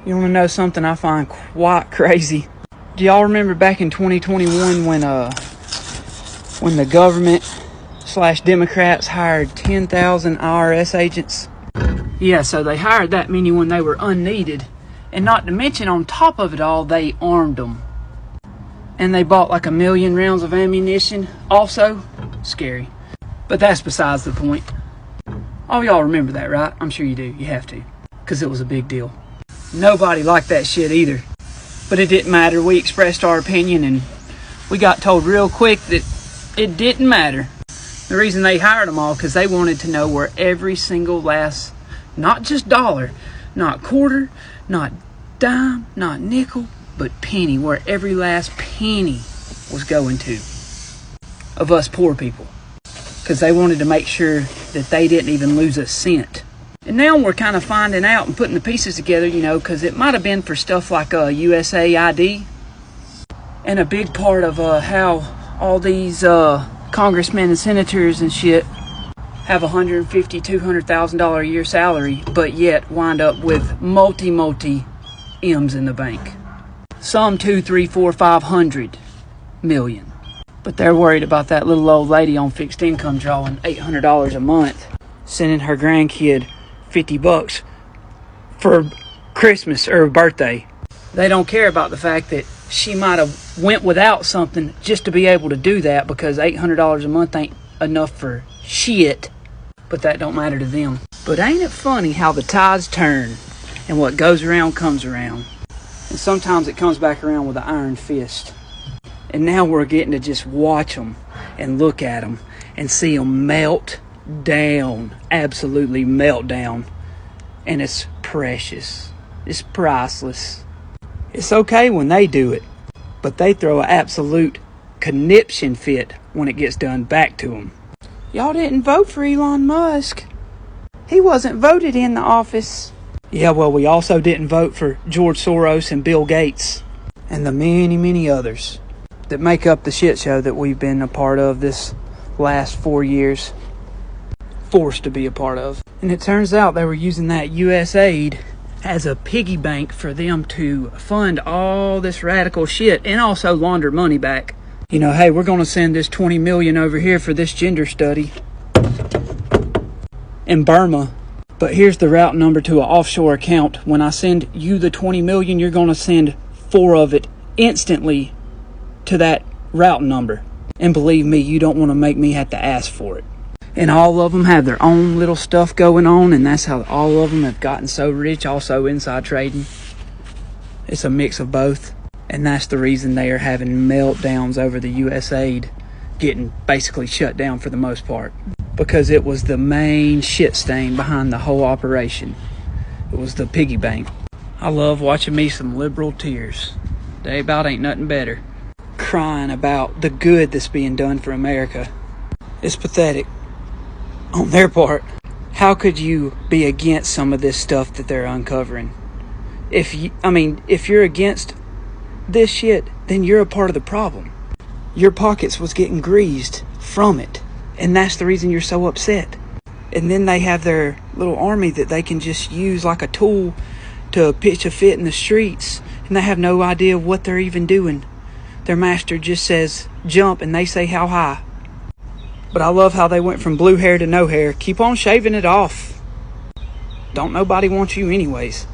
You want to know something I find quite crazy? Do y'all remember back in 2021 when the government / Democrats hired 10,000 IRS agents? Yeah, so they hired that many when they were unneeded. And not to mention, on top of it all, they armed them. And they bought like 1 million rounds of ammunition. Also, scary. But that's besides the point. All y'all remember that, right? I'm sure you do. You have to. Because it was a big deal. Nobody liked that shit either. But it didn't matter. We expressed our opinion and we got told real quick that it didn't matter. The reason they hired them all, because they wanted to know where every single last, not just dollar, not quarter, not dime, not nickel, but penny, where every last penny was going to of us poor people. Because they wanted to make sure that they didn't even lose a cent. And now we're kind of finding out and putting the pieces together, because it might have been for stuff like USAID. And a big part of how all these congressmen and senators and shit have $150,000, $200,000 a year salary, but yet wind up with multi M's in the bank. Some 2, 3, 4, 500 million. But they're worried about that little old lady on fixed income drawing $800 a month, sending her grandkid $50 for Christmas or birthday. They don't care about the fact that she might have went without something just to be able to do that, because $800 a month ain't enough for shit. But that don't matter to them. But ain't it funny how the tides turn and what goes around comes around? And sometimes it comes back around with an iron fist. And now we're getting to just watch them and look at them and see them melt down. Absolutely melt down. And it's precious. It's priceless. It's okay when they do it, but they throw an absolute conniption fit when it gets done back to them. Y'all didn't vote for Elon Musk. He wasn't voted in the office. Yeah, well, we also didn't vote for George Soros and Bill Gates and the many others that make up the shit show that we've been a part of this last 4 years. Forced to be a part of. And it turns out they were using that USAID as a piggy bank for them to fund all this radical shit and also launder money back. Hey, we're going to send this 20 million over here for this gender study in Burma. But here's the route number to an offshore account. When I send you the 20 million, you're going to send 4 of it instantly to that route number. And believe me, you don't want to make me have to ask for it. And all of them have their own little stuff going on, and that's how all of them have gotten so rich. Also inside trading. It's a mix of both. And that's the reason they are having meltdowns over the USAID getting basically shut down for the most part. Because it was the main shit stain behind the whole operation. It was the piggy bank. I love watching me some liberal tears. They about ain't nothing better. Crying about the good that's being done for America. It's pathetic. On their part. How could you be against some of this stuff that they're uncovering? If you're against this shit, then you're a part of the problem. Your pockets was getting greased from it. And that's the reason you're so upset. And then they have their little army that they can just use like a tool to pitch a fit in the streets. And they have no idea what they're even doing. Their master just says, jump, and they say how high. But I love how they went from blue hair to no hair. Keep on shaving it off. Don't nobody want you anyways.